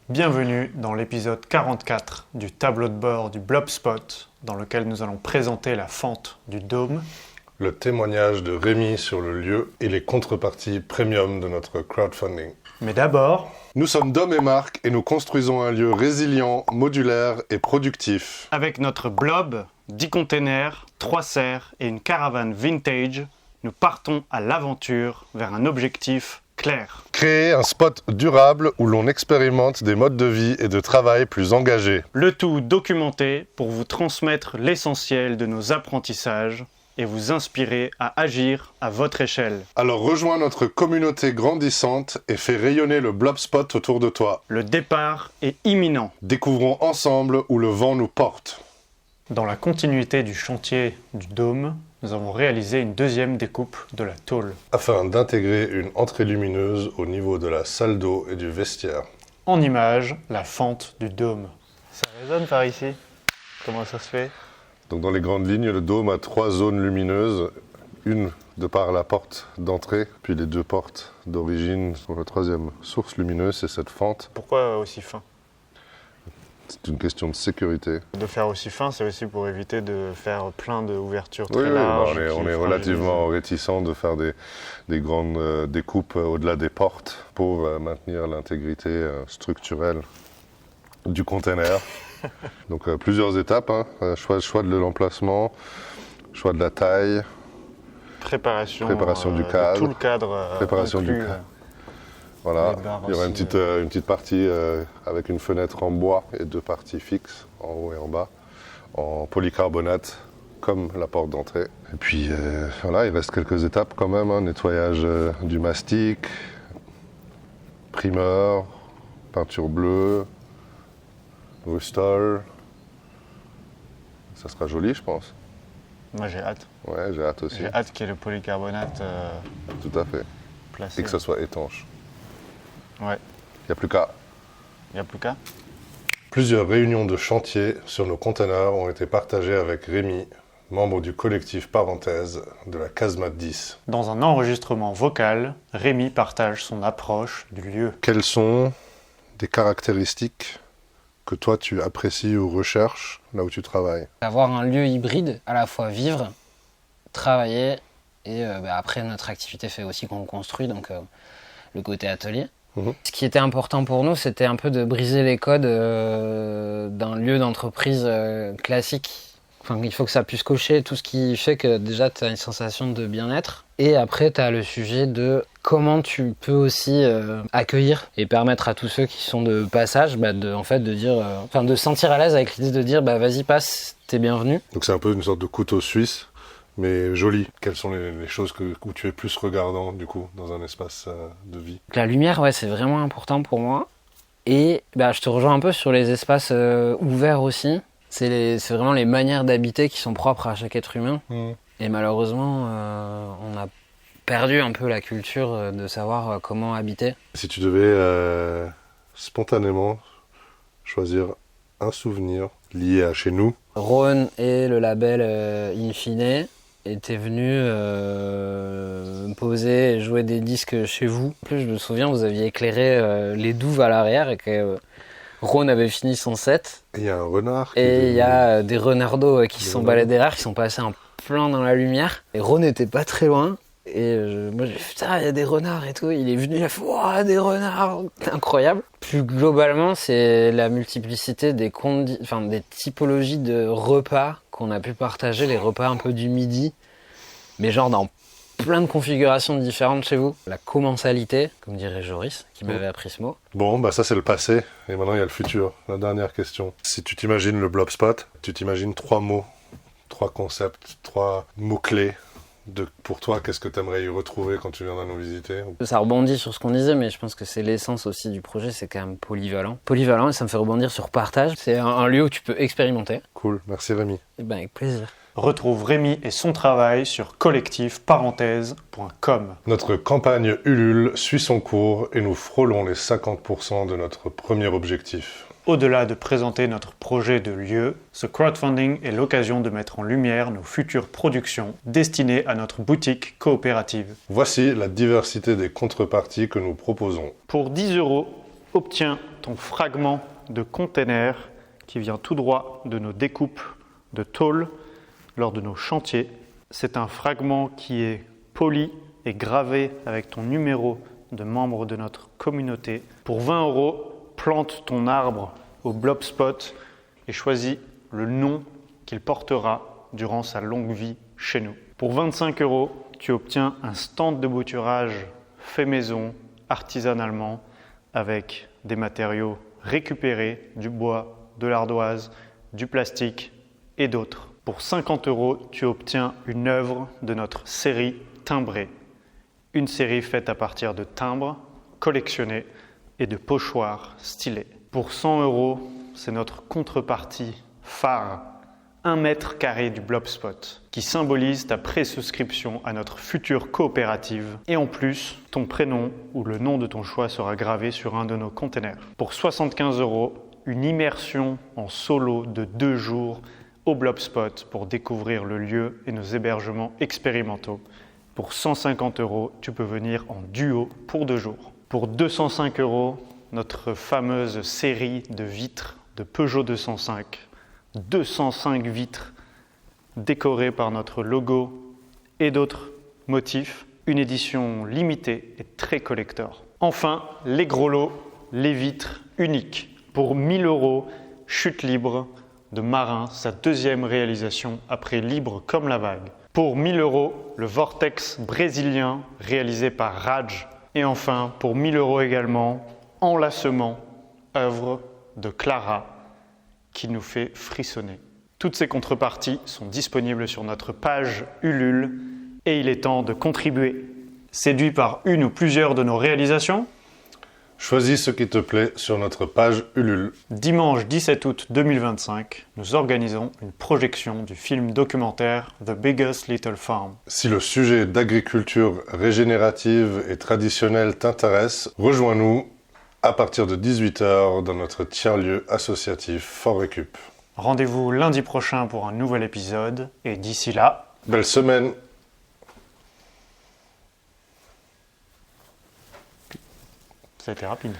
Bienvenue dans l'épisode 44 du tableau de bord du Blobspot, dans lequel nous allons présenter la fente du dôme, le témoignage de Rémi sur le lieu et les contreparties premium de notre crowdfunding. Mais d'abord, nous sommes Dom et Marc et nous construisons un lieu résilient, modulaire et productif. Avec notre blob, 10 containers, 3 serres et une caravane vintage, nous partons à l'aventure vers un objectif clair. Créer un spot durable où l'on expérimente des modes de vie et de travail plus engagés. Le tout documenté pour vous transmettre l'essentiel de nos apprentissages et vous inspirer à agir à votre échelle. Alors rejoins notre communauté grandissante et fais rayonner le Blobspot autour de toi. Le départ est imminent. Découvrons ensemble où le vent nous porte. Dans la continuité du chantier du dôme, nous avons réalisé une deuxième découpe de la tôle. Afin d'intégrer une entrée lumineuse au niveau de la salle d'eau et du vestiaire. En image, la fente du dôme. Ça résonne par ici? Comment ça se fait? Donc dans les grandes lignes, le dôme a 3 zones lumineuses. Une de par la porte d'entrée, puis les 2 portes d'origine. La troisième source lumineuse, c'est cette fente. Pourquoi aussi fin? C'est une question de sécurité. De faire aussi fin, c'est aussi pour éviter de faire plein d'ouvertures très larges. On est relativement réticent de faire des grandes découpes au-delà des portes pour maintenir l'intégrité structurelle du container. Donc plusieurs étapes, choix de l'emplacement, choix de la taille, préparation du cadre, tout le cadre, préparation du cadre. Voilà, il y aura une petite partie avec une fenêtre en bois et 2 parties fixes, en haut et en bas, en polycarbonate, comme la porte d'entrée. Et puis voilà, il reste quelques étapes quand même, nettoyage du mastic, primeur, peinture bleue, rustol. Ça sera joli, je pense. Moi j'ai hâte. Ouais, j'ai hâte aussi. J'ai hâte qu'il y ait le polycarbonate tout à fait. placé. Et que ça soit étanche. Ouais. Il n'y a plus qu'à. Il n'y a plus qu'à. Plusieurs réunions de chantier sur nos containers ont été partagées avec Rémi, membre du collectif Parenthèse de la Casemate 10. Dans un enregistrement vocal, Rémi partage son approche du lieu. Quelles sont des caractéristiques que toi tu apprécies ou recherches là où tu travailles? Avoir un lieu hybride, à la fois vivre, travailler, et après notre activité fait aussi qu'on construit, donc le côté atelier. Ce qui était important pour nous, c'était un peu de briser les codes d'un lieu d'entreprise classique. Enfin, il faut que ça puisse cocher tout ce qui fait que déjà tu as une sensation de bien-être. Et après, tu as le sujet de comment tu peux aussi accueillir et permettre à tous ceux qui sont de passage de se sentir à l'aise avec l'idée de dire vas-y, passe, t'es bienvenu. Donc c'est un peu une sorte de couteau suisse, mais joli. Quelles sont les choses où tu es plus regardant, du coup, dans un espace de vie? La lumière, c'est vraiment important pour moi. Et je te rejoins un peu sur les espaces ouverts aussi. C'est vraiment les manières d'habiter qui sont propres à chaque être humain. Et malheureusement, on a perdu un peu la culture de savoir comment habiter. Si tu devais spontanément choisir un souvenir lié à chez nous. Rhône et le label Infine étaient venus me poser et jouer des disques chez vous. En plus, je me souviens, vous aviez éclairé les douves à l'arrière et que Rhône avait fini son set. Et il y a un renard. Et il y a des renardos qui se sont baladés derrière, qui sont passés en plein dans la lumière. Et Rhône n'était pas très loin. Et moi j'ai dit putain, il y a des renards et tout. Il est venu, il a fait ouah, des renards, incroyable. Plus globalement, c'est la multiplicité des typologies de repas qu'on a pu partager, les repas un peu du midi, mais genre dans plein de configurations différentes chez vous. La commensalité, comme dirait Joris, qui m'avait appris ce mot. Bon, ça c'est le passé, et maintenant il y a le futur. La dernière question. Si tu t'imagines le Blobspot, tu t'imagines 3 mots, 3 concepts, 3 mots-clés. Pour toi, qu'est-ce que tu aimerais y retrouver quand tu viendras nous visiter? Ça rebondit sur ce qu'on disait, mais je pense que c'est l'essence aussi du projet, c'est quand même polyvalent. Polyvalent, et ça me fait rebondir sur partage. C'est un lieu où tu peux expérimenter. Cool, merci Rémi. Avec plaisir. Retrouve Rémi et son travail sur collectifparenthèse.com. Notre campagne Ulule suit son cours et nous frôlons les 50% de notre premier objectif. Au-delà de présenter notre projet de lieu, ce crowdfunding est l'occasion de mettre en lumière nos futures productions destinées à notre boutique coopérative. Voici la diversité des contreparties que nous proposons. Pour 10 €, obtiens ton fragment de container qui vient tout droit de nos découpes de tôle lors de nos chantiers. C'est un fragment qui est poli et gravé avec ton numéro de membre de notre communauté. Pour 20 €, plante ton arbre au Blobspot et choisis le nom qu'il portera durant sa longue vie chez nous. Pour 25 €, tu obtiens un stand de bouturage fait maison, artisanalement, avec des matériaux récupérés, du bois, de l'ardoise, du plastique et d'autres. Pour 50 €, tu obtiens une œuvre de notre série timbrée. Une série faite à partir de timbres collectionnés et de pochoirs stylés. Pour 100 €, c'est notre contrepartie phare, 1 mètre carré du Blobspot, qui symbolise ta pré-souscription à notre future coopérative. Et en plus, ton prénom ou le nom de ton choix sera gravé sur un de nos containers. Pour 75 €, une immersion en solo de 2 jours au Blobspot pour découvrir le lieu et nos hébergements expérimentaux. Pour 150 €, tu peux venir en duo pour 2 jours. Pour 205 €, notre fameuse série de vitres de Peugeot 205. 205 vitres décorées par notre logo et d'autres motifs. Une édition limitée et très collector. Enfin, les gros lots, les vitres uniques. Pour 1000 €, Chute libre de Marin, sa deuxième réalisation après Libre comme la vague. Pour 1000 €, le Vortex brésilien réalisé par Raj. Et enfin, pour 1000 € également, Enlacement, œuvre de Clara, qui nous fait frissonner. Toutes ces contreparties sont disponibles sur notre page Ulule et il est temps de contribuer. Séduit par une ou plusieurs de nos réalisations? Choisis ce qui te plaît sur notre page Ulule. Dimanche 17 août 2025, nous organisons une projection du film documentaire The Biggest Little Farm. Si le sujet d'agriculture régénérative et traditionnelle t'intéresse, rejoins-nous à partir de 18 h dans notre tiers-lieu associatif Fort Récup. Rendez-vous lundi prochain pour un nouvel épisode et d'ici là, belle semaine! ça a été rapide.